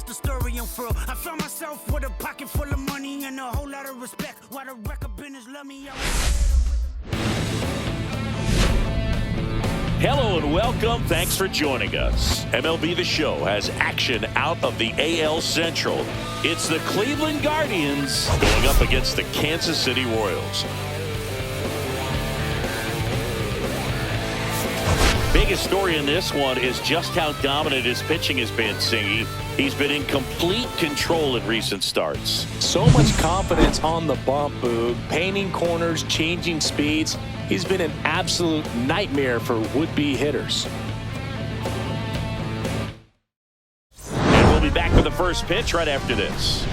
the story unfurl. I found myself with a pocket full of money and a whole lot of respect. While the record business love me, Hello and welcome. Thanks for joining us. MLB The Show has action out of the AL Central. It's the Cleveland Guardians going up against the Kansas City Royals. Biggest story in this one is just how dominant his pitching has been, Singy. He's been in complete control in recent starts. So much confidence on the bump, Boog. Painting corners, changing speeds. He's been an absolute nightmare for would-be hitters. And we'll be back with the first pitch right after this.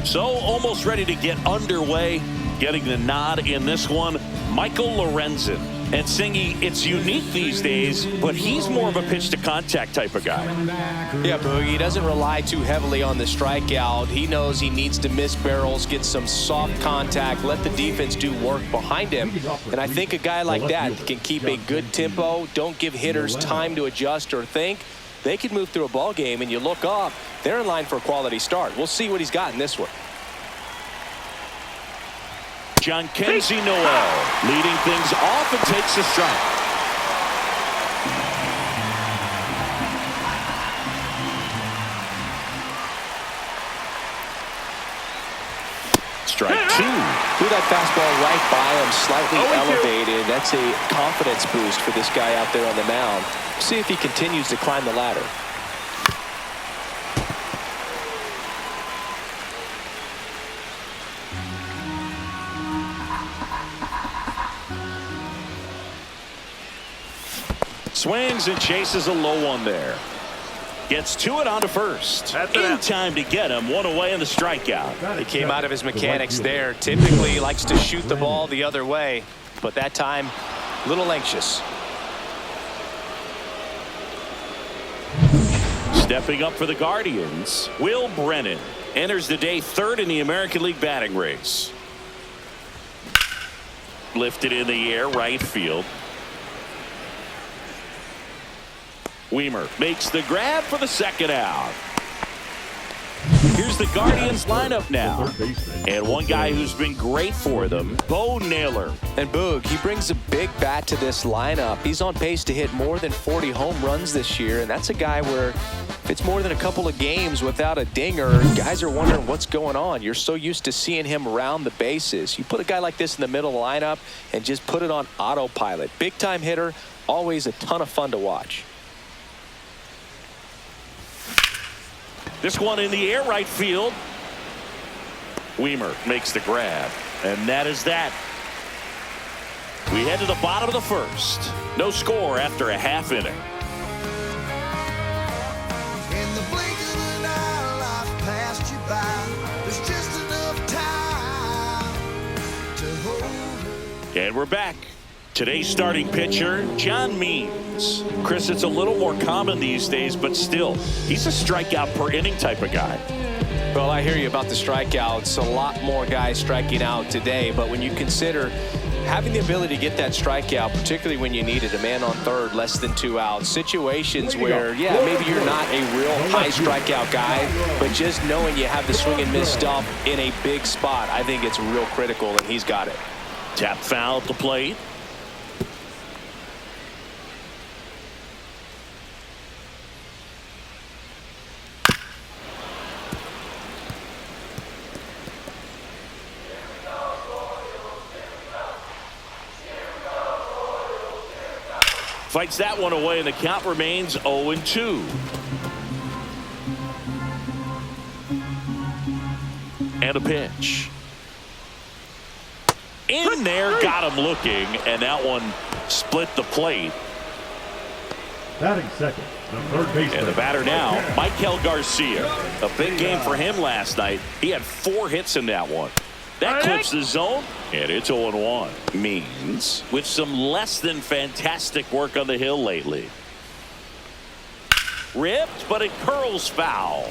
So almost ready to get underway. Getting the nod in this one, Michael Lorenzen. And Singy, it's unique these days, but he's more of a pitch-to-contact type of guy. Yeah, Boog, he doesn't rely too heavily on the strikeout. He knows he needs to miss barrels, get some soft contact, let the defense do work behind him. And I think a guy like that can keep a good tempo, don't give hitters time to adjust or think. They could move through a ball game, and you look up, they're in line for a quality start. We'll see what he's got in this one. Jhonkensy Noel leading things off and takes a strike. Strike two. Threw that fastball right by him, slightly elevated. That's a confidence boost for this guy out there on the mound. See if he continues to climb the ladder. Swings and chases a low one there. Gets to it onto first. In time to get him. One away in the strikeout. He came out of his mechanics there. Typically he likes to shoot the ball the other way, but that time a little anxious. Stepping up for the Guardians, Will Brennan enters the day third in the American League batting race. Lifted in the air, right field. Weimer makes the grab for the second out. Here's the Guardians lineup now. And one guy who's been great for them, Bo Naylor. And Boog, he brings a big bat to this lineup. He's on pace to hit more than 40 home runs this year. And that's a guy where if it's more than a couple of games without a dinger, guys are wondering what's going on. You're so used to seeing him around the bases. You put a guy like this in the middle of the lineup and just put it on autopilot. Big time hitter, always a ton of fun to watch. This one in the air, right field. Weimer makes the grab, and that is that. We head to the bottom of the first. No score after a half inning. In the blink of an eye, life passed you by. There's just enough time to hold her. And we're back. Today's starting pitcher, John Means. Chris, it's a little more common these days, but still, he's a strikeout per inning type of guy. Well, I hear you about the strikeouts. A lot more guys striking out today, but when you consider having the ability to get that strikeout, particularly when you need it, a man on third, less than 2 outs, situations where, yeah, maybe you're not a real high strikeout guy, but just knowing you have the swing and miss stuff in a big spot, I think it's real critical, and he's got it. Tap foul at the plate. Fights that one away, and the count remains 0-2. And a pitch. In there, got him looking, and that one split the plate. Batting second, the third baseman. And the batter now, Michael Garcia. A big game for him last night. He had 4 hits in that one. That clips the zone, and it's 0-1. Means with some less than fantastic work on the hill lately. Ripped, but it curls foul.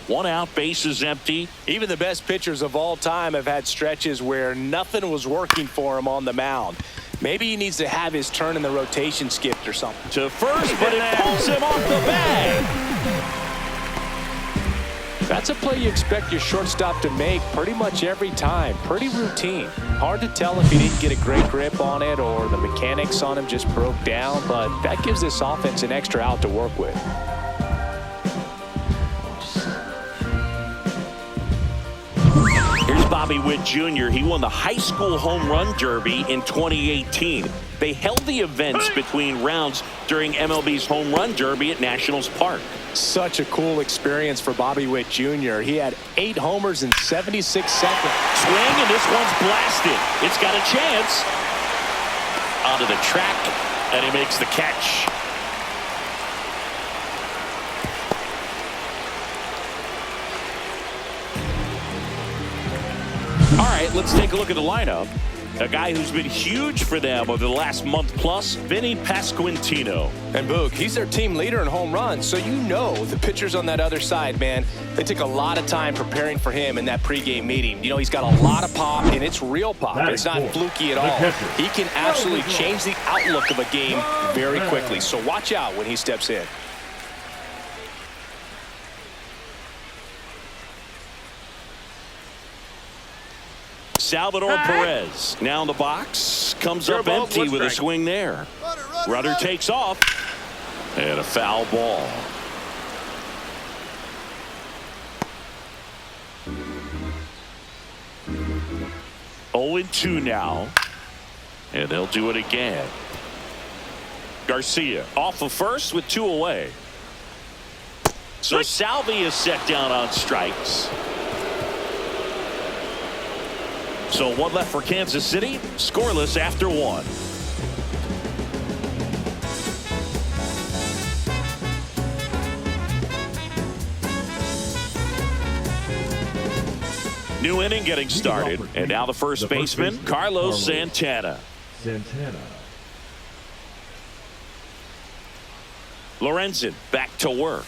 1 out, bases empty. Even the best pitchers of all time have had stretches where nothing was working for him on the mound. Maybe he needs to have his turn in the rotation skipped or something. To first, but it pulls him off the bag. That's a play you expect your shortstop to make pretty much every time. Pretty routine. Hard to tell if he didn't get a great grip on it or the mechanics on him just broke down, but that gives this offense an extra out to work with. Here's Bobby Witt Jr. He won the high school home run derby in 2018. They held the events between rounds during MLB's home run derby at Nationals Park. Such a cool experience for Bobby Witt Jr. He had 8 homers in 76 seconds. Swing, and this one's blasted. It's got a chance. Onto the track, and he makes the catch. All right, let's take a look at the lineup. A guy who's been huge for them over the last month plus, Vinny Pasquantino. And Boog, he's their team leader in home runs, so you know the pitchers on that other side, man, they took a lot of time preparing for him in that pregame meeting. You know, he's got a lot of pop, and it's real pop. It's not fluky at all. He can absolutely change the outlook of a game very quickly, so watch out when he steps in. Salvador Perez now in the box, comes up empty with a swing there. Rudder takes off, and a foul ball. Oh, 0-2 now, and they'll do it again. Garcia off of first with 2 away. So Salvi is set down on strikes. So 1 left for Kansas City, scoreless after 1. New inning getting started, and now the first baseman, Carlos Santana. Lorenzen back to work.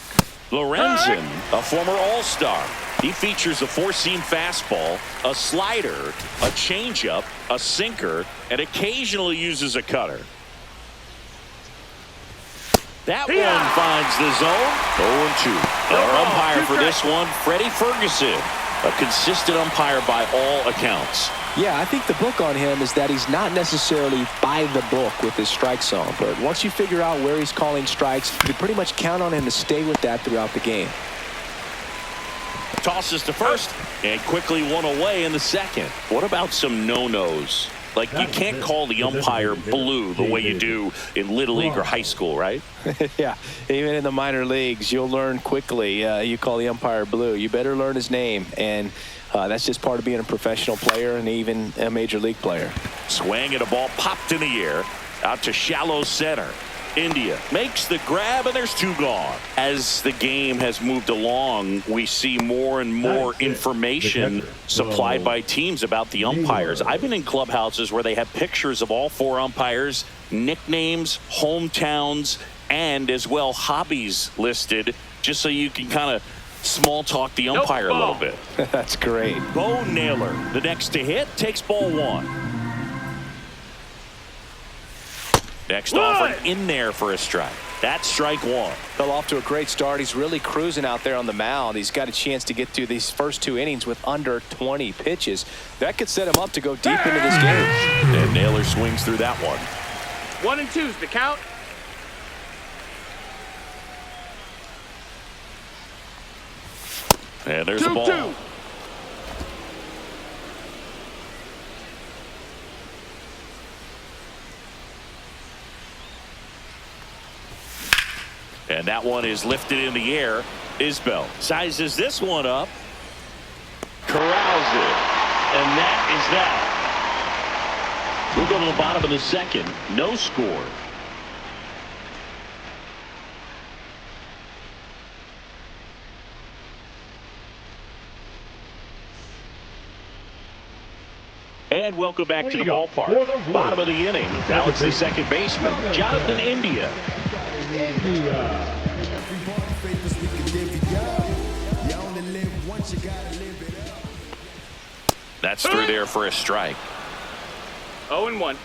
Lorenzen, a former All-Star. He features a 4-seam fastball, a slider, a changeup, a sinker, and occasionally uses a cutter. That one finds the zone. 0-2. Our umpire for this one, Freddie Ferguson, a consistent umpire by all accounts. Yeah, I think the book on him is that he's not necessarily by the book with his strike zone, but once you figure out where he's calling strikes, you can pretty much count on him to stay with that throughout the game. Tosses to first, and quickly 1 away in the second. What about some no-nos? Like, you can't call the umpire blue the way you do in Little League or high school, right? Yeah, even in the minor leagues, you'll learn quickly. You call the umpire blue. You better learn his name, and that's just part of being a professional player and even a major league player. Swing and a ball popped in the air out to shallow center. India makes the grab, and there's 2 gone. As the game has moved along, we see more and more information supplied by teams about the umpires. I've been in clubhouses where they have pictures of all 4 umpires, nicknames, hometowns, and as well hobbies listed, just so you can kind of small talk the umpire a little bit. That's great. Bo Naylor, the next to hit, takes ball 1. Next offer in there for a strike. That's strike 1. Fell off to a great start. He's really cruising out there on the mound. He's got a chance to get through these first 2 innings with under 20 pitches. That could set him up to go deep into this game. And Naylor swings through that one. 1 and 2's the count. And there's the ball. 2-2. And that one is lifted in the air. Isbell sizes this one up. Corrals it. And that is that. We'll go to the bottom of the second. No score. And welcome back to the ballpark. Bottom of the inning. Now it's the second baseman, Jonathan India. That's through there for a strike. 0-1.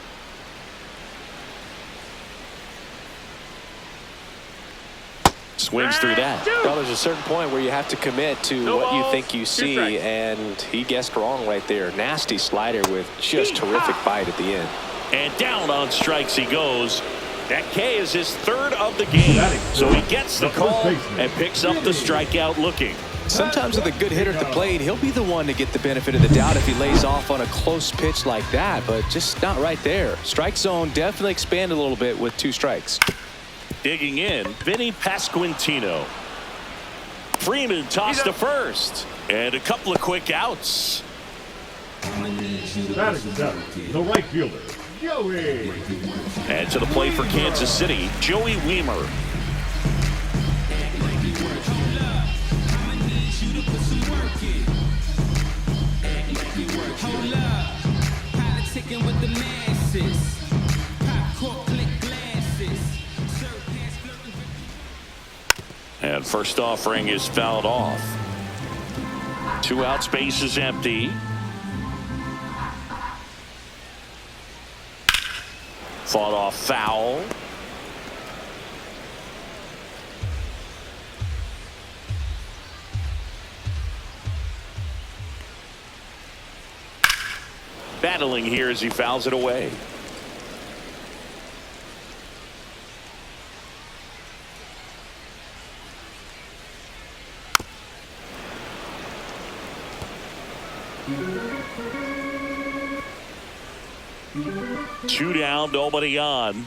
Swings through that. Well, there's a certain point where you have to commit to No what you balls, think you 2 see, strikes. and he guessed wrong right there. Nasty slider with just terrific bite at the end. And down on strikes he goes. That K is his 3rd of the game. So he gets the call and picks up the strikeout looking. Sometimes with a good hitter at the plate, he'll be the one to get the benefit of the doubt if he lays off on a close pitch like that, but just not right there. Strike zone definitely expanded a little bit with 2 strikes. Digging in, Vinny Pasquantino. Freeman tossed to first. And a couple of quick outs. Batting seventh, the right fielder, Joey. And to the plate for Kansas City, Joey Wiemer. And first offering is fouled off. 2 outs, base is empty. Fought off foul. Battling here as he fouls it away. Two down, nobody on.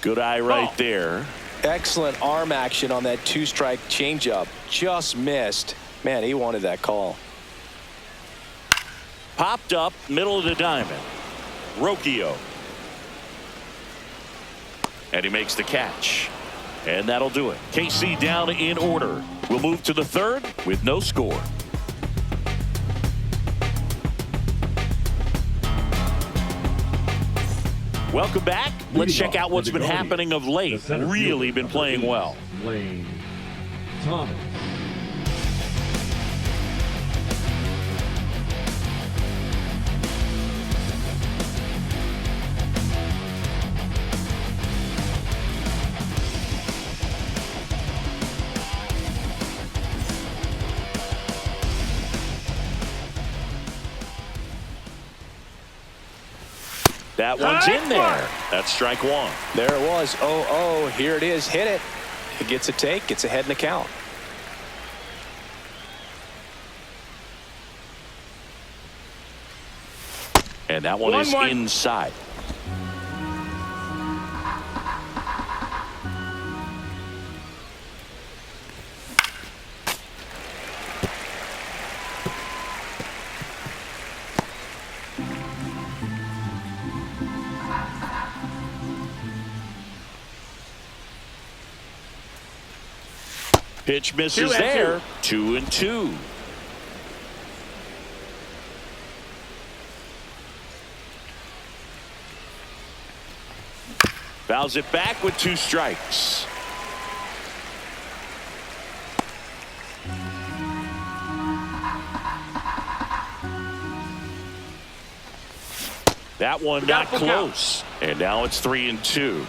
Good eye right there. Excellent arm action on that 2-strike changeup. Just missed. Man, he wanted that call. Popped up, middle of the diamond. Rocchio. And he makes the catch. And that'll do it. KC down in order. We'll move to the 3rd with no score. Welcome back. Let's check out what's been happening of late. Really been playing well. Lane Thomas. That one's in there. That's strike 1. There it was. 0-0. Here it is. Hit it. He gets a take. Gets ahead in the count. And that one is 1-1. inside. Pitch misses 2-2. there. 2-2. Fouls it back with 2 strikes. That one not close. And now it's 3-2.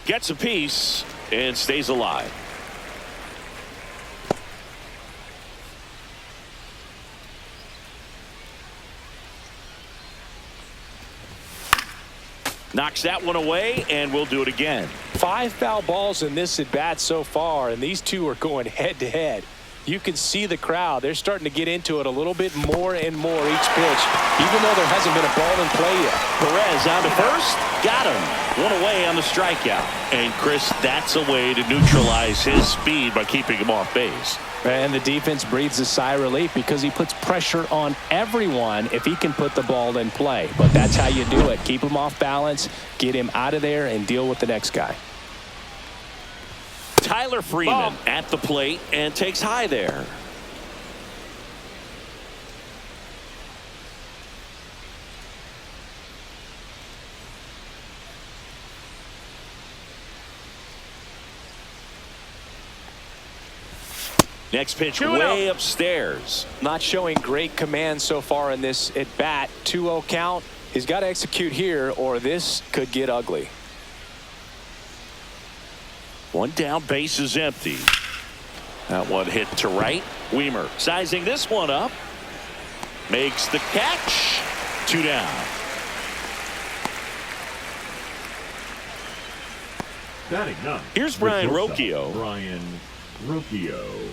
Gets a piece and stays alive. Knocks that one away, and we'll do it again. 5 foul balls in this at bat so far, and these two are going head to head. You can see the crowd. They're starting to get into it a little bit more and more each pitch, even though there hasn't been a ball in play yet. Perez on to first. Got him. One away on the strikeout. And, Chris, that's a way to neutralize his speed by keeping him off base. And the defense breathes a sigh of relief because he puts pressure on everyone if he can put the ball in play. But that's how you do it. Keep him off balance, get him out of there, and deal with the next guy. Tyler Freeman at the plate and takes high there. Next pitch 2-0. way upstairs. Not showing great command so far in this at bat. 2-0 count. He's got to execute here or this could get ugly. One down, base is empty. That one hit to right. Weimer sizing this one up. Makes the catch. 2 down. Batting ninth. Here's Brian With shortstop, Rocchio. Brian Rocchio.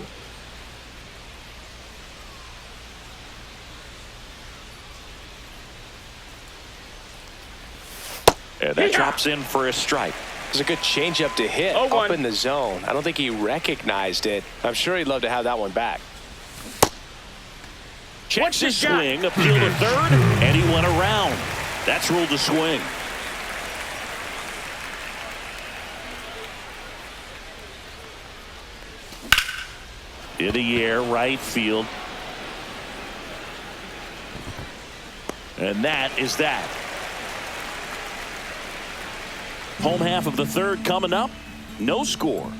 And that drops in for a strike. It's a good changeup to hit 0-1. up in the zone. I don't think he recognized it. I'm sure he'd love to have that one back. Checks his you got? swing, appeal to third, and he went around. That's ruled a swing. In the air, right field. And that is that. Home half of the third coming up. No score.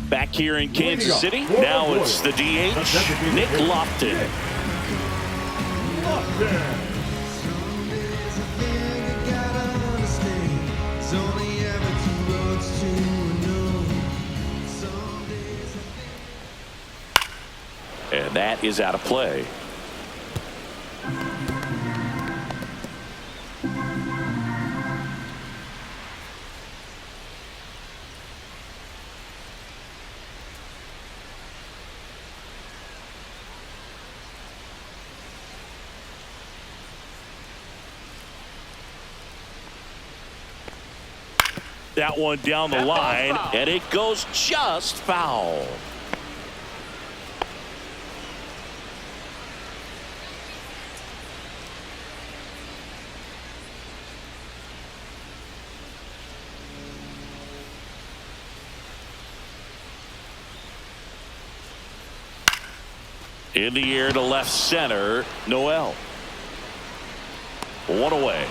Back here in Kansas City. Now it's the DH, Nick Lofton. Lofton. And that is out of play. That one down the line, and it goes just foul. In the air to left center, Noel. One away.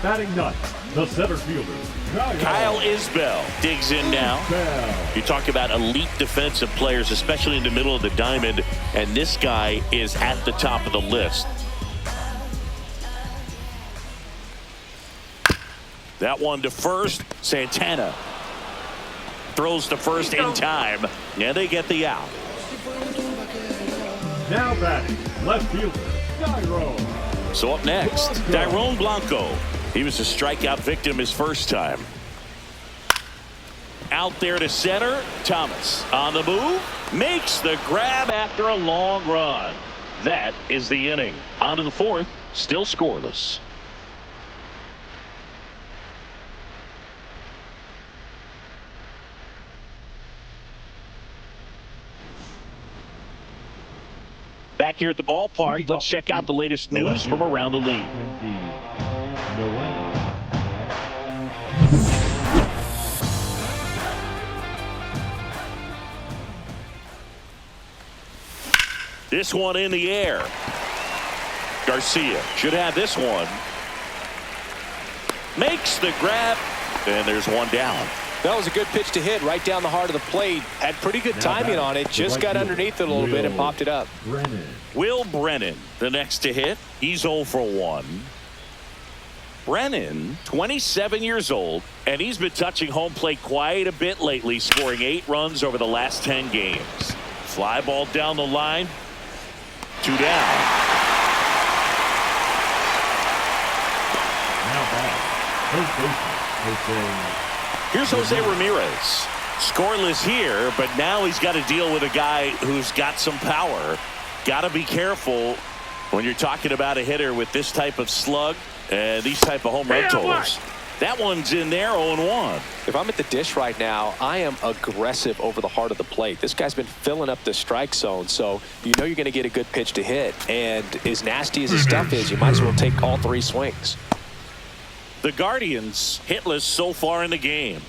Batting ninth, the center fielder, Kyle Isbell digs in now. Bell. You talk about elite defensive players, especially in the middle of the diamond, and this guy is at the top of the list. That one to first, Santana throws to first in time, and they get the out. Now batting, left fielder, Tyrone. So up next, Tyrone Blanco. He was a strikeout victim his first time. Out there to center, Thomas on the move, makes the grab after a long run. That is the inning. On to the fourth, still scoreless. Back here at the ballpark, let's check out the latest news from around the league. Noel. This one in the air. Garcia should have this one. Makes the grab, and there's one down. That was a good pitch to hit right down the heart of the plate. Had pretty good timing on it. Just got underneath it a little bit and popped it up. Brennan. Will Brennan, the next to hit. He's 0 for 1. Brennan, 27 years old, and he's been touching home plate quite a bit lately, scoring 8 runs over the last 10 games. Fly ball down the line. 2 down. Now back, first baseman, Jose. Here's Jose Ramirez. Scoreless here, but now he's got to deal with a guy who's got some power. Got to be careful when you're talking about a hitter with this type of slug and these type of home run totals. That one's in there, 0-1. If I'm at the dish right now, I am aggressive over the heart of the plate. This guy's been filling up the strike zone, so you know you're going to get a good pitch to hit. And as nasty as his stuff is, you might as well take all 3 swings. The Guardians hitless so far in the game.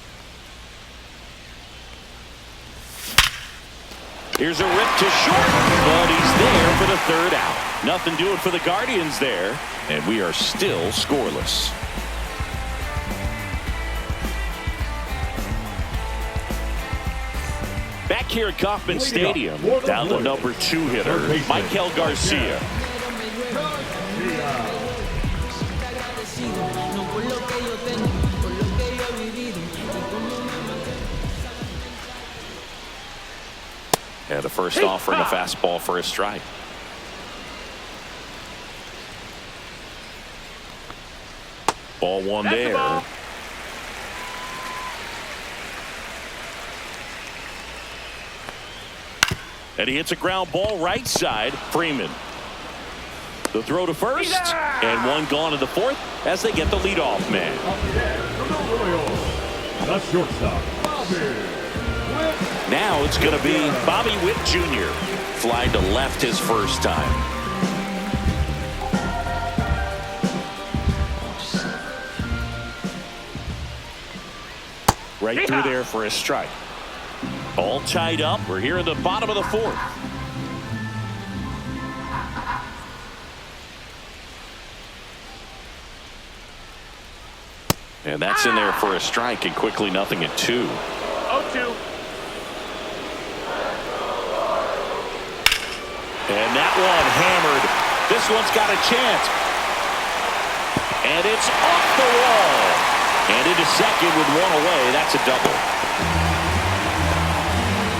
Here's a rip to short, but he's there for the third out. Nothing doing for the Guardians there, and we are still scoreless. Back here at Kauffman Stadium, down the number 2 hitter, Michael Garcia. And the first offering a fastball for a strike. Ball one That's there. the ball. And he hits a ground ball right side. Freeman. The throw to first. And one gone in the fourth as they get the leadoff man. The shortstop, Bobby. Now it's going to be Bobby Witt Jr. flying to left his first time. Right through there for a strike. All tied up. We're here in the bottom of the fourth. And that's in there for a strike, and quickly nothing at 2. 0-2. And that one hammered. This one's got a chance. And it's off the wall. And into second with one away. That's a double.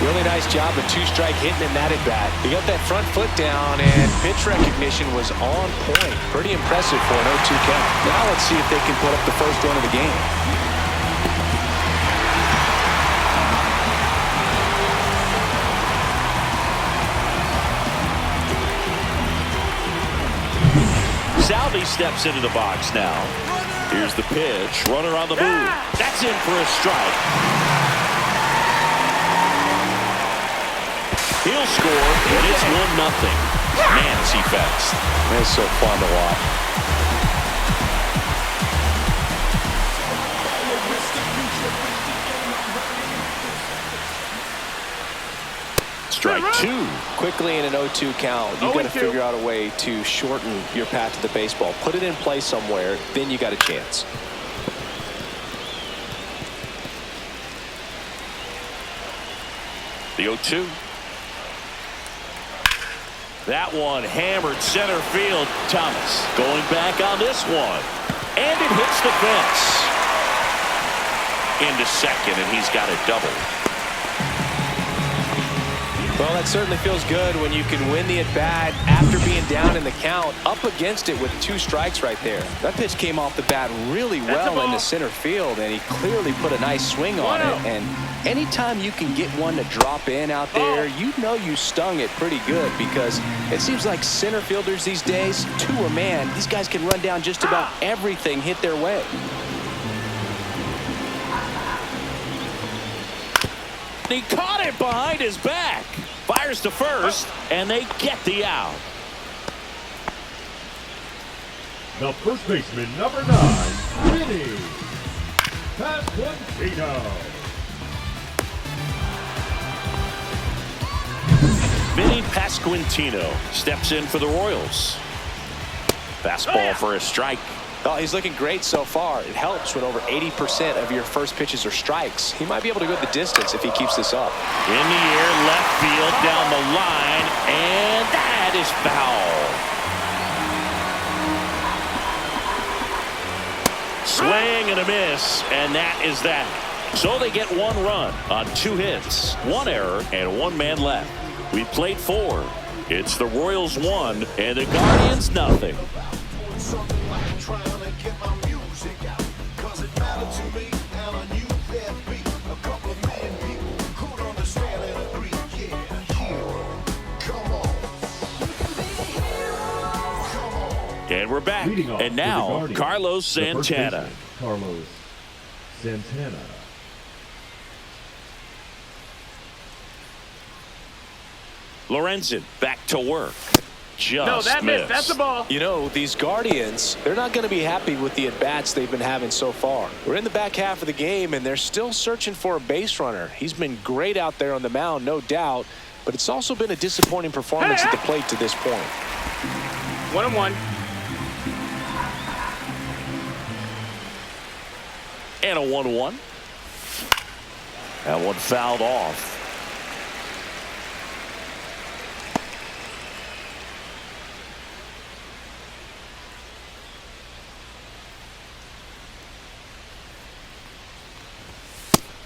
Really nice job of two-strike hitting in that at-bat. He got that front foot down, and pitch recognition was on point. Pretty impressive for an 0-2 count. Now let's see if they can put up the first run of the game. Salvi steps into the box now. Here's the pitch. Runner on the move. That's in for a strike. He'll score, and it's 1-0. Man, is he fast. It's so fun to watch. Strike 2. Quickly in an 0-2 count, you've got to 0-2. figure out a way to shorten your path to the baseball. Put it in play somewhere, then you got a chance. The 0-2. That one hammered center field. Thomas going back on this one. And it hits the fence. Into second, and he's got a double. Well, that certainly feels good when you can win the at-bat after being down in the count, up against it with 2 strikes right there. That pitch came off the bat really well into center field, and he clearly put a nice swing on it. And anytime you can get one to drop in out there, you know you stung it pretty good, because it seems like center fielders these days, to a man, these guys can run down just about everything hit their way. He caught it behind his back. Fires to first, and they get the out. The first baseman, number 9, Vinny Pasquantino. Vinny Pasquantino steps in for the Royals. Fastball for a strike. Oh, he's looking great so far. It helps when over 80% of your first pitches are strikes. He might be able to go the distance if he keeps this up. In the air, left field, down the line, and that is foul. Swing and a miss, and that is that. So they get 1 run on 2 hits, 1 error, and 1 man left. We played 4. It's the Royals 1 and the Guardians nothing. And we're back. And now, Carlos Santana. Carlos Santana. Lorenzen back to work. Just No, that missed. That's the ball. You know, these Guardians, they're not going to be happy with the at-bats they've been having so far. We're in the back half of the game, and they're still searching for a base runner. He's been great out there on the mound, no doubt. but it's also been a disappointing performance at the plate to this point. 1-1. And a 1-1. That one fouled off.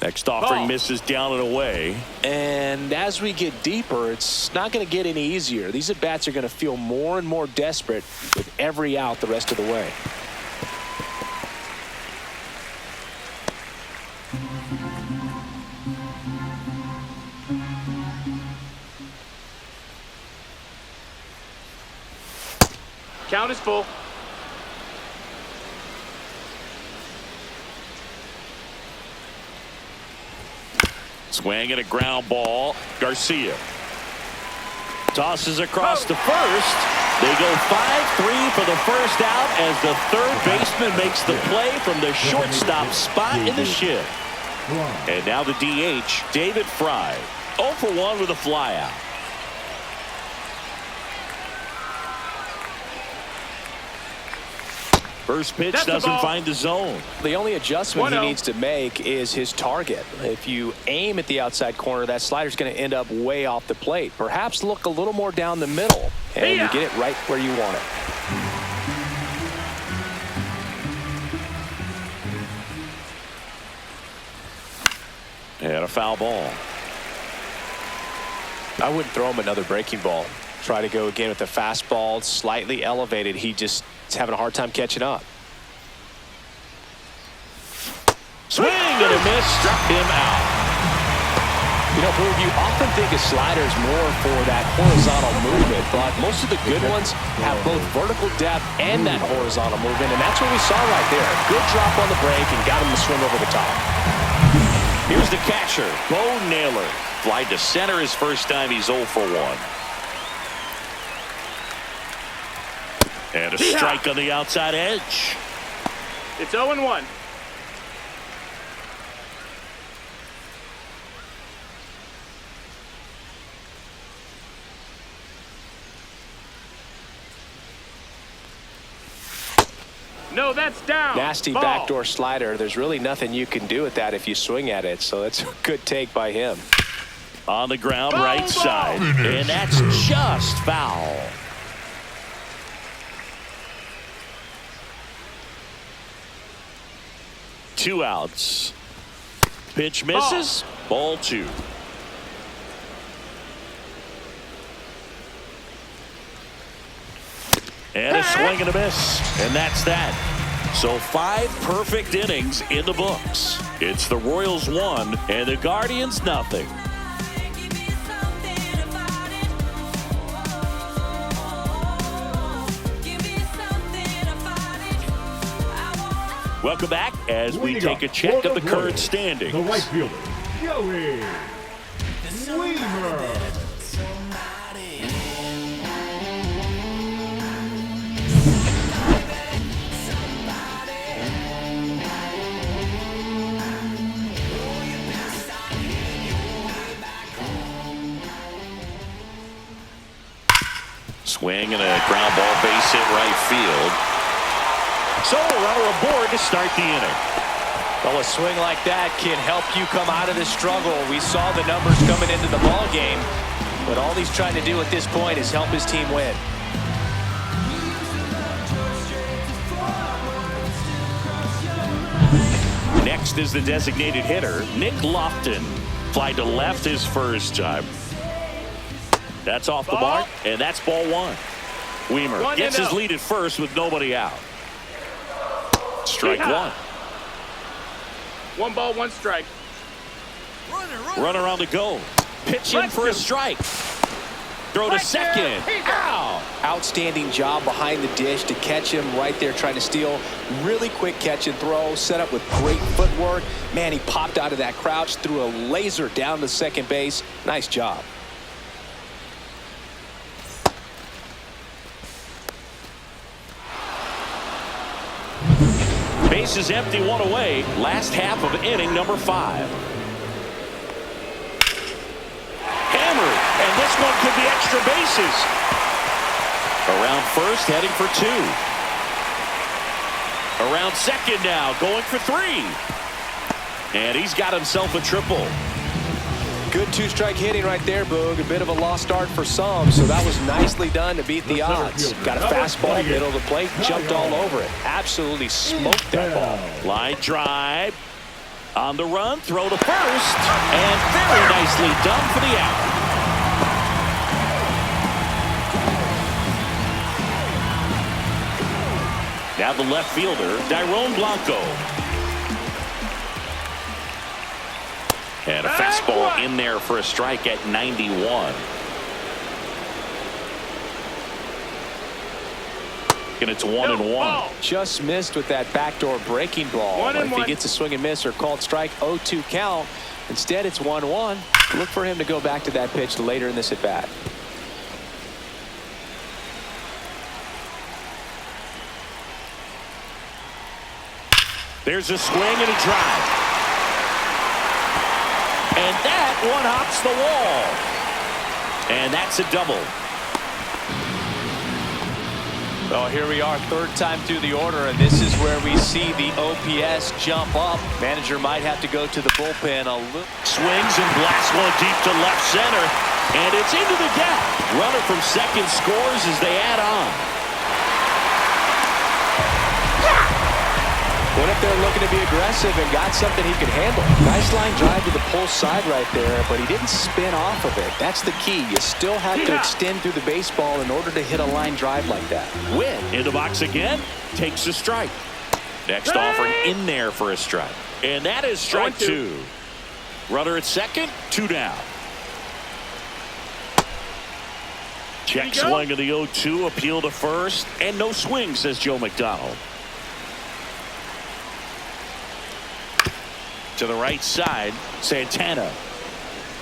Next offering misses down and away. And as we get deeper, it's not going to get any easier. These at-bats are going to feel more and more desperate with every out the rest of the way. Count is full. Swing and a ground ball. Garcia tosses across to first. They go 5-3 for the first out as the third baseman makes the play from the shortstop spot in the shift. And now the DH, David Fry. 0 for 1 with a flyout. First pitch doesn't find the zone. The only adjustment he 1-0. needs to make is his target. If you aim at the outside corner, that slider's going to end up way off the plate. Perhaps look a little more down the middle, and you get it right where you want it. And a foul ball. I wouldn't throw him another breaking ball. Try to go again with the fastball, slightly elevated. He just is having a hard time catching up. Swing and a miss, struck him out. You know, Boog, you often think a slider is more for that horizontal movement, but most of the good ones have both vertical depth and that horizontal movement, and that's what we saw right there. Good drop on the break and got him to swing over the top. Here's the catcher, Bo Naylor. Flied to center his first time. He's 0 for 1. And a strike on the outside edge. It's 0-1. No, that's down. Nasty Ball. backdoor slider. There's really nothing you can do with that if you swing at it, so that's a good take by him. On the ground, right side. And that's just foul. Two outs. Pitch misses. Ball 2. And a swing and a miss. And that's that. So 5 perfect innings in the books. It's the Royals 1 and the Guardians nothing. Welcome back as we take a check of the current standings. The right fielder, Joey Wiemer. Swing and a ground ball, base hit right field. So a runner aboard to start the inning. Well, a swing like that can help you come out of this struggle. We saw the numbers coming into the ball game, but all he's trying to do at this point is help his team win. Next is the designated hitter, Nick Lofton. Fly to left his first time. That's off the mark, and that's ball 1. Wiemer gets his lead at first with nobody out. Strike 1. 1 ball, 1 strike. Runner on the go. Pitch in for a strike. Throw to second. Ow! Outstanding job behind the dish to catch him right there trying to steal. Really quick catch and throw, set up with great footwork. Man, he popped out of that crouch, threw a laser down to second base. Nice job. Base is empty, 1 away. Last half of inning number 5. Hammered, and this one could be extra bases. Around first, heading for 2. Around second now, going for 3. And he's got himself a triple. Good two-strike hitting right there, Boog. A bit of a lost start for some, so that was nicely done to beat the odds. Got a fastball, middle of the plate, jumped all over it. Absolutely smoked that ball. Line drive. On the run, throw to first. And very nicely done for the out. Now the left fielder, Dairon Blanco. And a fastball in there for a strike at 91. And it's 1-1. Just missed with that backdoor breaking ball. If he gets a swing and miss or called strike, 0-2 count. Instead, it's 1-1. Look for him to go back to that pitch later in this at bat. There's a swing and a drive. And that one hops the wall. And that's a double. Well, here we are, third time through the order, and this is where we see the OPS jump up. Manager might have to go to the bullpen a little. Swings and blasts one deep to left center. And it's into the gap. Runner from second scores as they add on. What if they're looking to be aggressive and got something he could handle? Nice line drive to the pull side right there, but he didn't spin off of it. That's the key. You still have to extend through the baseball in order to hit a line drive like that. Win in the box again, takes a strike. Next offering in there for a strike. And that is strike 2. Runner at second, 2 down. Check swing of the 0-2, appeal to first, and no swing, says Joe McDonald. To the right side, Santana.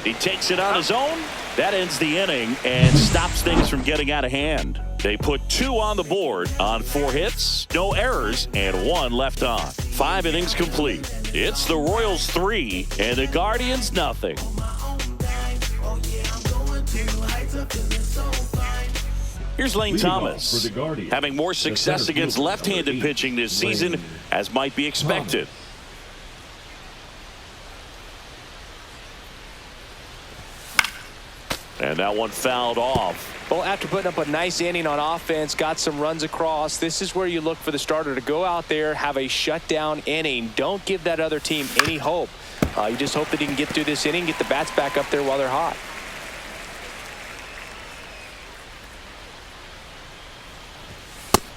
He takes it on his own. That ends the inning and stops things from getting out of hand. They put 2 on the board on 4 hits, no errors, and 1 left on. 5 innings complete. It's the Royals 3 and the Guardians nothing. Here's Lane Thomas, having more success against left-handed pitching this season as might be expected. And that one fouled off. Well, after putting up a nice inning on offense, got some runs across, this is where you look for the starter to go out there, have a shutdown inning. Don't give that other team any hope. You just hope that he can get through this inning, get the bats back up there while they're hot.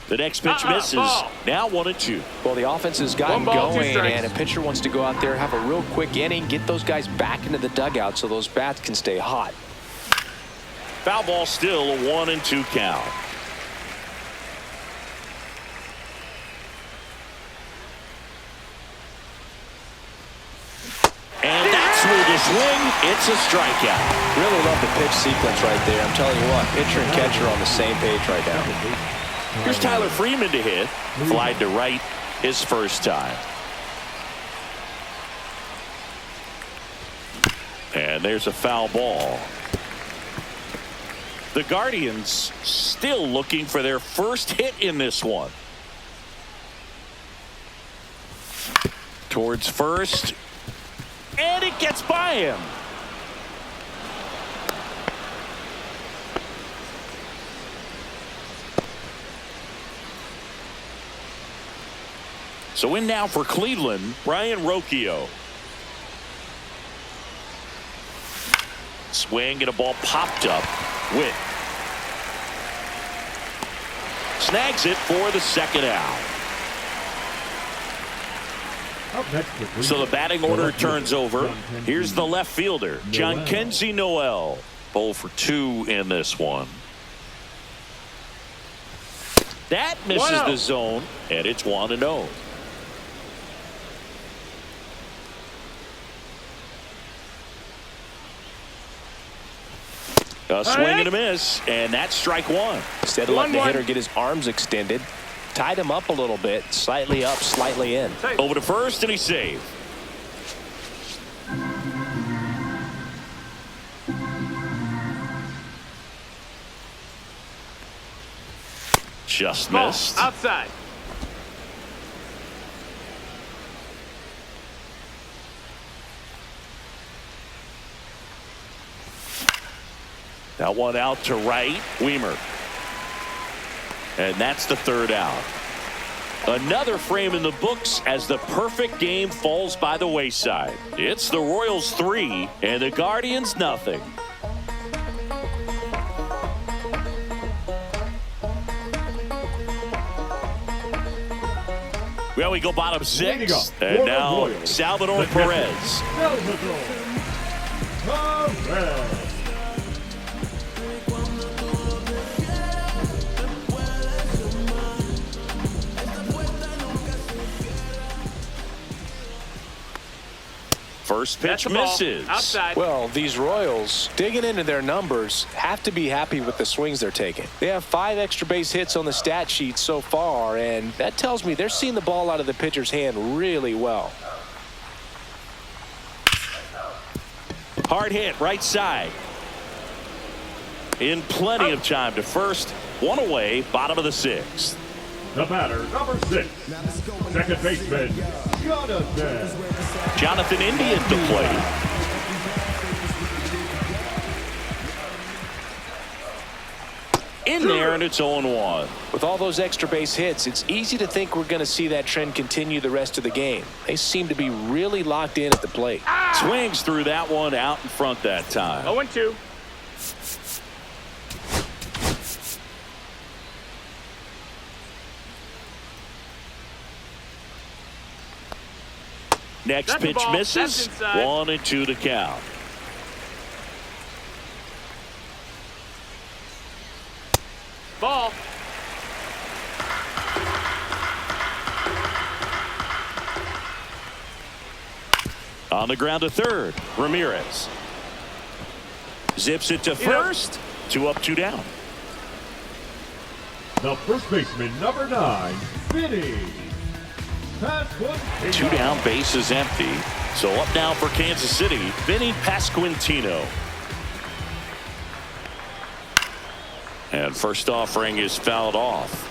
The next pitch misses. Now 1-2. Well, the offense has gotten going, and a pitcher wants to go out there, have a real quick inning, get those guys back into the dugout so those bats can stay hot. Foul ball still, a 1-2 count. And that's with the swing. It's a strikeout. Really love the pitch sequence right there. I'm telling you what, pitcher and catcher are on the same page right now. Here's Tyler Freeman to hit. Flied to right his first time. And there's a foul ball. The Guardians still looking for their first hit in this one. Towards first. And it gets by him. So in now for Cleveland, Brian Rocchio. Swing and a ball popped up. Witt snags it for the second out. So the batting order turns over. Here's the left fielder, Jhonkensy Noel. 0 for 2 in this one. That misses the zone, and it's 1-0. A swing and a miss, and that's strike 1. Instead of letting the hitter get his arms extended, tied him up a little bit, slightly up, slightly in. Over to first, and he saved. just Ball, missed. outside. That one out to right. Weimer. And that's the third out. Another frame in the books as the perfect game falls by the wayside. It's the Royals 3 and the Guardians nothing. Well, we go bottom six. And now Salvador Perez. Salvador Perez. First That's pitch the ball. misses. Outside. Well, these Royals, digging into their numbers, have to be happy with the swings they're taking. They have 5 extra base hits on the stat sheet so far, and that tells me they're seeing the ball out of the pitcher's hand really well. Hard hit, right side. In plenty of time to first. One away, bottom of the 6th. The batter, number 6. Second baseman, Jonathan India at the plate. In there, and it's 0-1. With all those extra base hits, it's easy to think we're going to see that trend continue the rest of the game. They seem to be really locked in at the plate. Swings through that one out in front that time. 0-2. Next That's a pitch ball. misses. That's inside. 1-2 to count. Ball. On the ground to third. Ramirez. Zips it to first. 2 up, 2 down. The first baseman, number 9, Vinny Pasquantino. 2 down, base is empty. So up now for Kansas City, Vinny Pasquantino. And first offering is fouled off.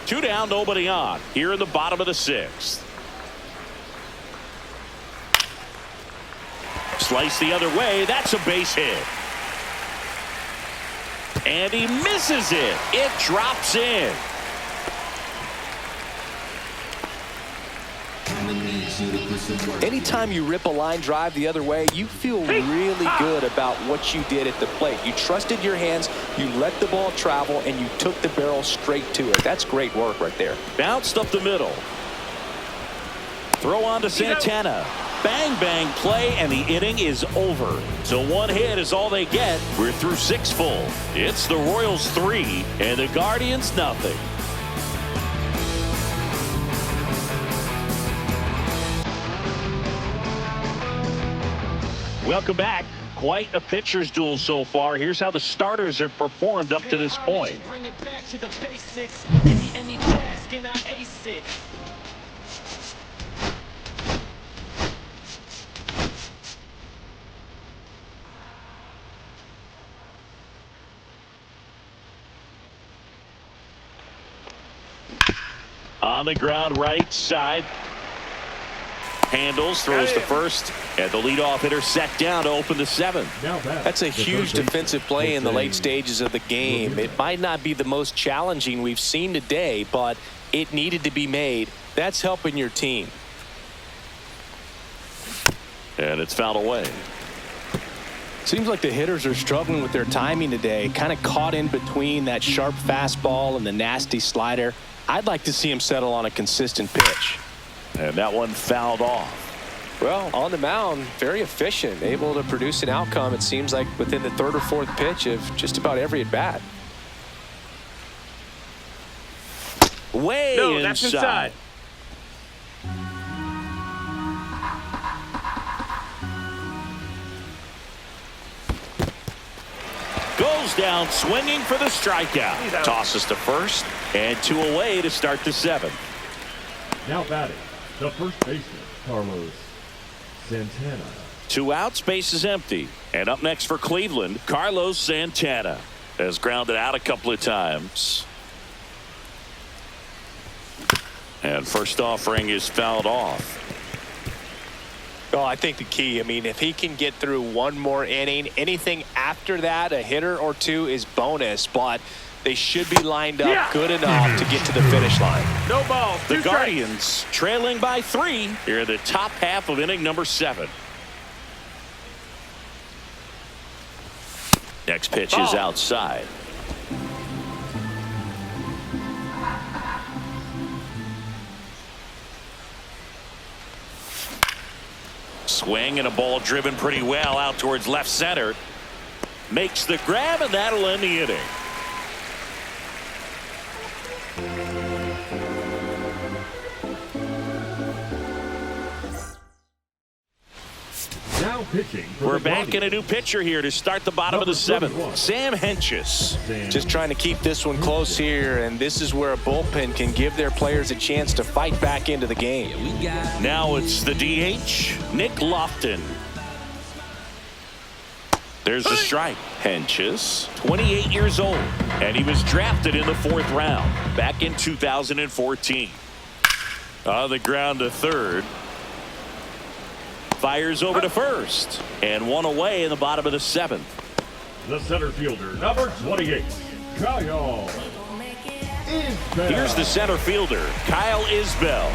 2 down, nobody on. Here in the bottom of the 6th. Slice the other way. That's a base hit. And he misses it. It drops in. Anytime you rip a line drive the other way, you feel really good about what you did at the plate. You trusted your hands, you let the ball travel, and you took the barrel straight to it. That's great work right there. Bounced up the middle. Throw on to Santana. Bang, bang play, and the inning is over. So 1 hit is all they get. We're through 6 full. It's the Royals 3 and the Guardians nothing. Welcome back. Quite a pitcher's duel so far. Here's how the starters have performed up to this point. Bring it back to the basics. Any task and I ace it. On the ground right side. Handles, throws to first, and the leadoff hitter set down to open the 7th. That's a huge defensive play in the late stages of the game. It might not be the most challenging we've seen today, but it needed to be made. That's helping your team. And it's fouled away. Seems like the hitters are struggling with their timing today, kind of caught in between that sharp fastball and the nasty slider. I'd like to see him settle on a consistent pitch. And that one fouled off. Well, on the mound, very efficient, able to produce an outcome, it seems like, within the 3rd or 4th pitch of just about every at-bat. Way No, that's inside. Goes down swinging for the strikeout. Tosses to first, and 2 away to start the 7th. Now batting, the first baseman, Carlos Santana. 2 outs, base is empty. And up next for Cleveland, Carlos Santana has grounded out a couple of times. And first offering is fouled off. Oh, I think the key, if he can get through one more inning, anything after that, a hitter or two is bonus, but they should be lined up good enough to get to the finish line. No balls. The Guardians trailing by 3 here in the top half of inning number 7. Next pitch is outside. Swing and a ball driven pretty well out towards left center. Makes the grab, and that'll end the inning. Now pitching. We're back in a new pitcher here to start the bottom of the 7th. Sam Hentges. Just trying to keep this one close here, and this is where a bullpen can give their players a chance to fight back into the game. Now it's the DH, Nick Lofton. There's the strike. Hentges, 28 years old, and he was drafted in the 4th round back in 2014. On the ground to third. Fires over to first, and one away in the bottom of the 7th. The center fielder, number 28, Kyle Isbell. Here's the center fielder, Kyle Isbell.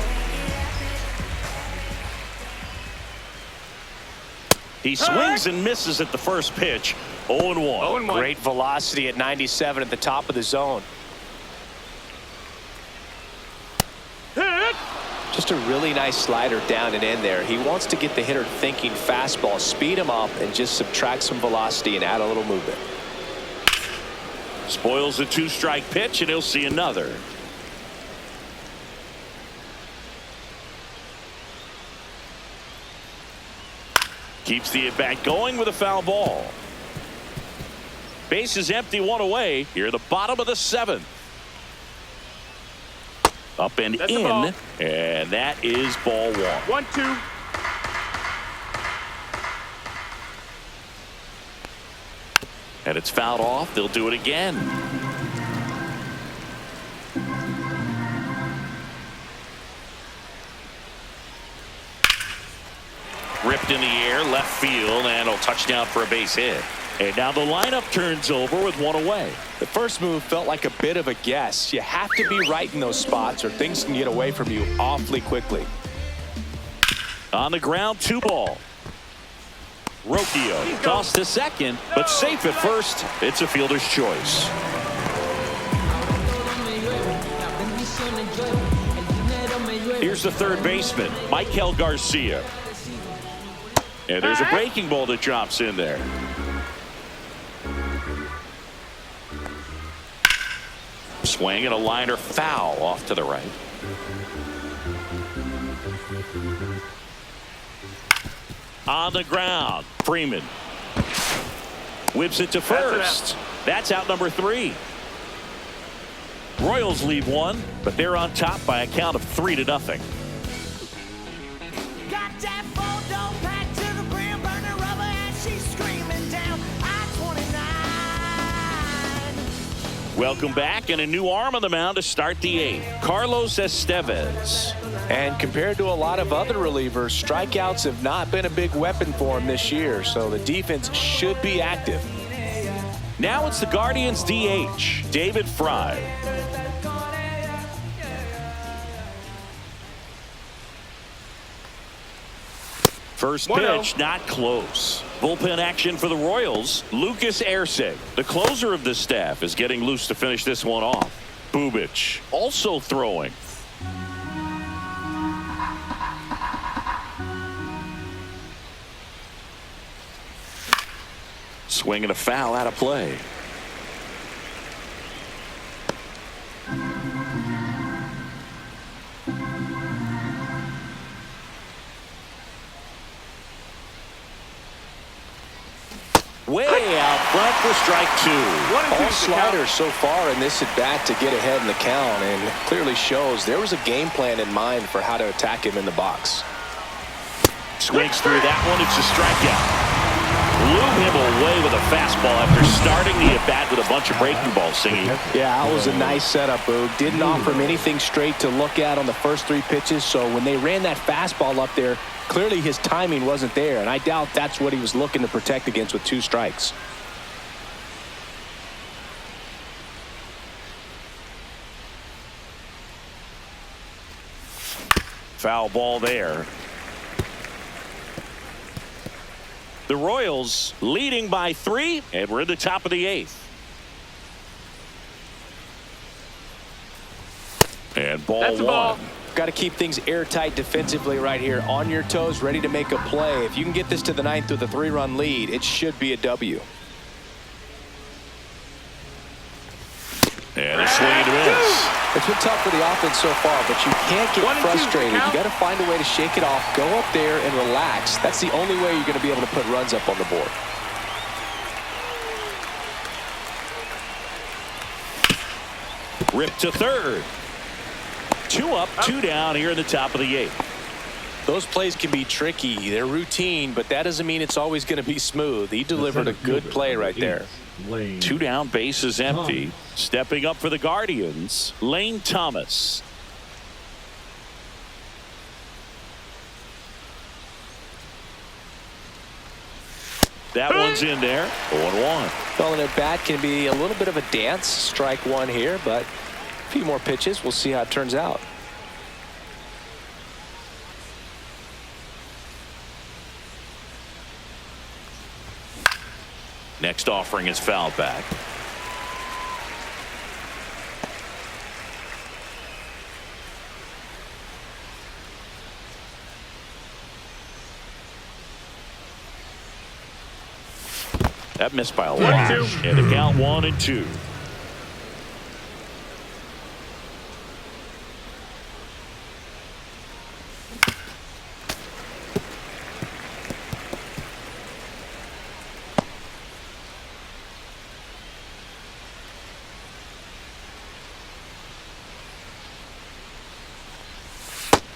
He swings and misses at the first pitch. 0-1. Great velocity at 97 at the top of the zone. Just a really nice slider down and in there. He wants to get the hitter thinking fastball, speed him up, and just subtract some velocity and add a little movement. Spoils a 2-strike pitch, and he'll see another. Keeps the at-bat going with a foul ball. Base is empty, one away. Here at the bottom of the 7th. Up and That's in, and that is ball 1. 1-2. And it's fouled off. They'll do it again. Ripped in the air, left field, and a touchdown for a base hit. And now the lineup turns over with one away. The first move felt like a bit of a guess. You have to be right in those spots or things can get away from you awfully quickly. On the ground, 2-ball. Rocchio tossed to second, but safe at first. It's a fielder's choice. Here's the third baseman, Michael Garcia. And there's a breaking ball that drops in there. Swing and a liner foul off to the right. On the ground, Freeman whips it to first. That's out number 3. Royals lead 1, but they're on top by a count of 3-0. Got that photo packed to the brim, burning rubber, and she's screaming down I-29. Welcome back, and a new arm on the mound to start the 8th. Carlos Estevez. And compared to a lot of other relievers, strikeouts have not been a big weapon for him this year, so the defense should be active. Now it's the Guardians DH, David Fry. First pitch, not close. Bullpen action for the Royals. Lucas Erceg, the closer of the staff, is getting loose to finish this one off. Bubic also throwing. Swing and a foul out of play. Way out front for strike 2. All sliders so far in this at bat to get ahead in the count, and clearly shows there was a game plan in mind for how to attack him in the box. Swings through that one. It's a strikeout. blew him away with a fastball after starting the at-bat with a bunch of breaking balls singing. Yeah, that was a nice setup, Boog. Didn't offer him anything straight to look at on the first 3 pitches, so when they ran that fastball up there, clearly his timing wasn't there, and I doubt that's what he was looking to protect against with 2 strikes. Foul ball there. The Royals leading by 3, and we're in the top of the 8th. And ball That's a 1. ball. Got to keep things airtight defensively right here. On your toes, ready to make a play. If you can get this to the 9th with a 3-run lead, it should be a W. And a swing and a miss. It's been tough for the offense so far, but you can't get 1 and 2, frustrated. You count. got to find a way to shake it off, go up there and relax. That's the only way you're going to be able to put runs up on the board. Ripped to third. 2 up, 2 down here in the top of the 8th. Those plays can be tricky. They're routine, but that doesn't mean it's always going to be smooth. He delivered a good play right there. 2 down, bases empty. Stepping up for the Guardians, Lane Thomas. That one's in there. 0-1. Calling it bat can be a little bit of a dance. Strike 1 here, but a few more pitches. We'll see how it turns out. Next offering is fouled back. That missed by a lot. And the count 1-2.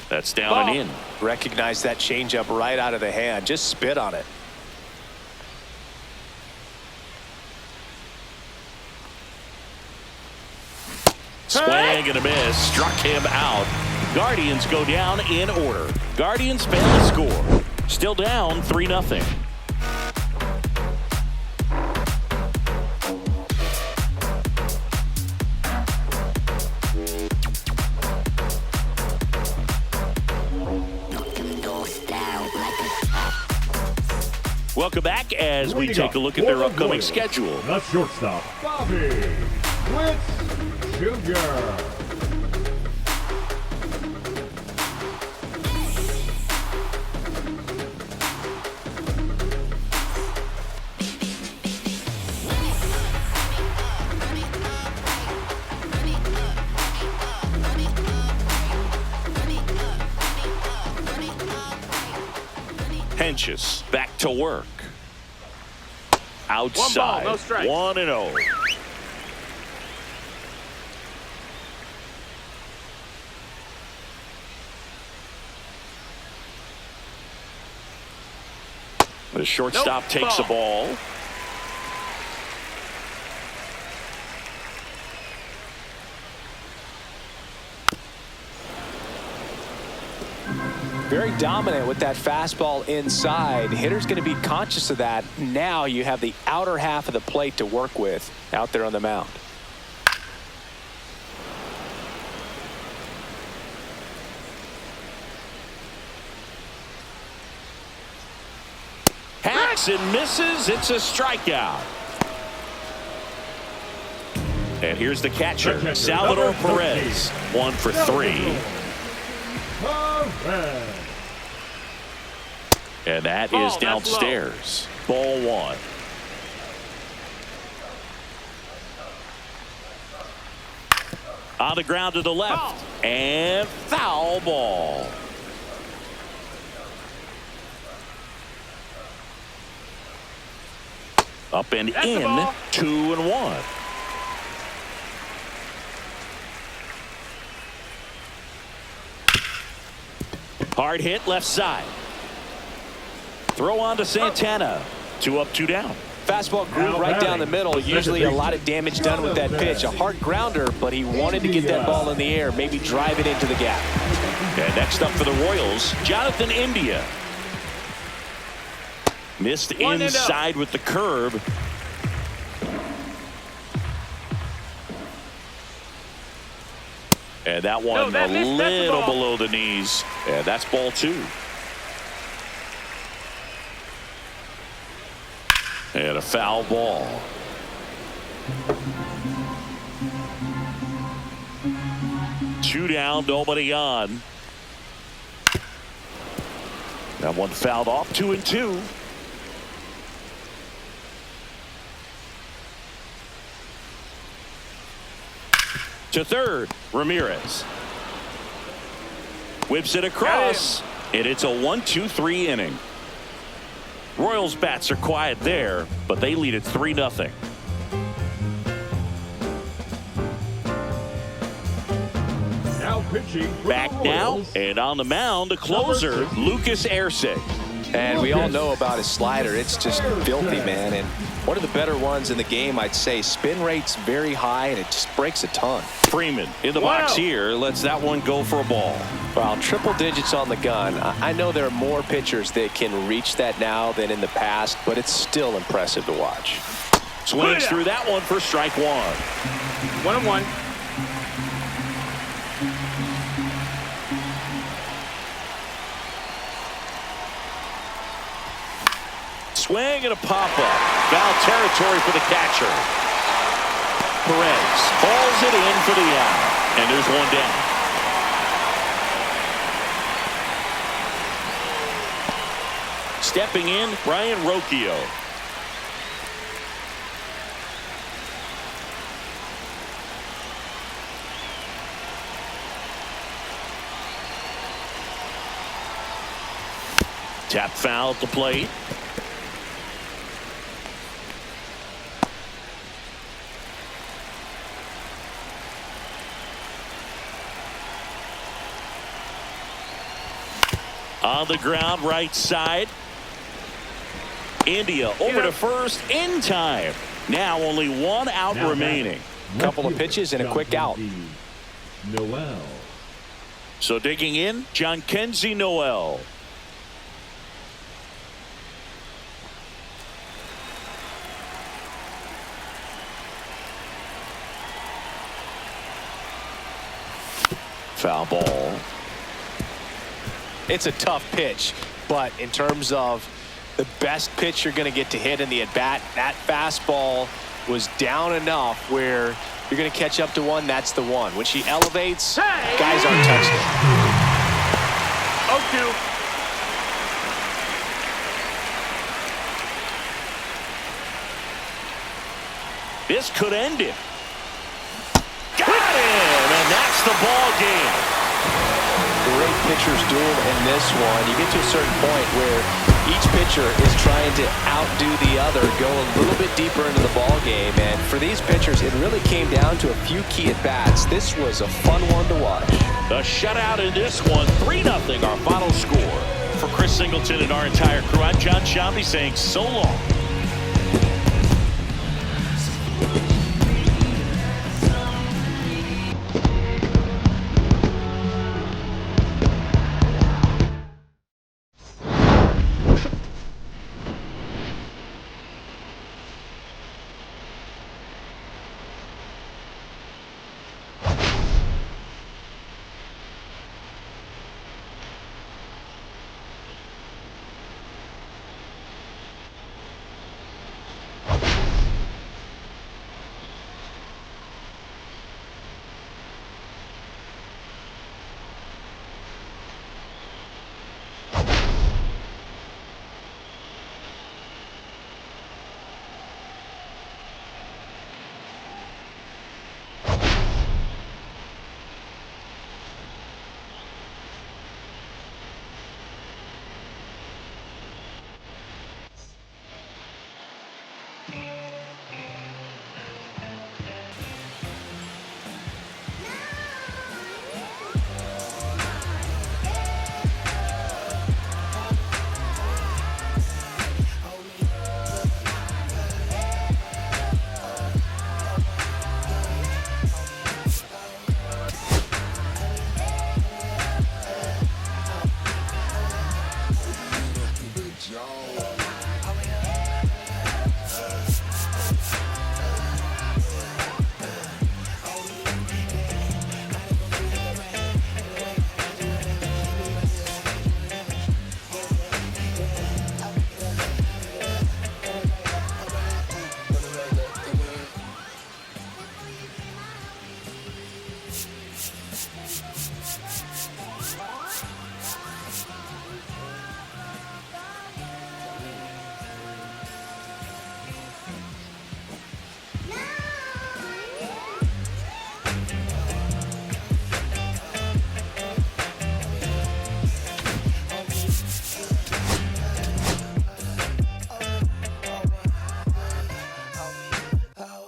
That's down and in. Recognize that changeup right out of the hand. Just spit on it. Swing and a miss. Struck him out. Guardians go down in order. Guardians fail to score. Still down 3-0. Welcome back as we take a look at their upcoming schedule. The shortstop, Bobby Witt Jr. Hentges back to work. Outside. 1 ball, no strikes. 1-0. The shortstop takes the ball. Very dominant with that fastball inside. Hitter's going to be conscious of that. Now you have the outer half of the plate to work with out there on the mound. Hacks and misses. It's a strikeout. And here's the catcher, Salvador Perez. 1 for 3. And that is downstairs. Ball 1. On the ground to the left. And foul ball. Up and in. 2-1. Hard hit left side. Throw on to Santana. 2 up, 2 down. Fastball grew right down the middle. Usually a lot of damage done with that pitch. A hard grounder, but he wanted to get that ball in the air, maybe drive it into the gap. And next up for the Royals, Jonathan India. Missed inside with the curve. And that one a little below the knees. And that's ball 2. And a foul ball. Two down, nobody on. That one fouled off, 2-2. To third, Ramirez. Whips it across, and it's a 1-2-3 inning. Royals bats are quiet there, but they lead it 3-0. Now pitching for Back the now, Royals, and on the mound, the closer, Lucas Erceg. And we all know about his slider. It's just filthy, man. And one of the better ones in the game, I'd say. Spin rate's very high, and it just breaks a ton. Freeman in the box here, lets that one go for a ball. Well, triple digits on the gun. I know there are more pitchers that can reach that now than in the past, but it's still impressive to watch. Swings through that one for strike 1. 1-1. Swing and a pop-up. Foul territory for the catcher. Perez hauls it in for the out. And there's one down. Stepping in, Brian Rocchio. Tap foul at the plate. On the ground, right side. India over to first in time. Now only 1 out Now remaining. Couple of pitches and a quick out. Noel. So digging in, Jhonkensy Noel. Foul ball. It's a tough pitch, but in terms of the best pitch you're going to get to hit in the at-bat, that fastball was down enough where you're going to catch up to one. That's the one. When she elevates, guys aren't touching it. 0-2. This could end it. Got him, and that's the ball game. Great pitchers duel in this one. You get to a certain point where each pitcher is trying to outdo the other, go a little bit deeper into the ball game. And for these pitchers, it really came down to a few key at-bats. This was a fun one to watch. A shutout in this one, 3-0 our final score. For Chris Singleton and our entire crew, I'm John Shambi saying so long.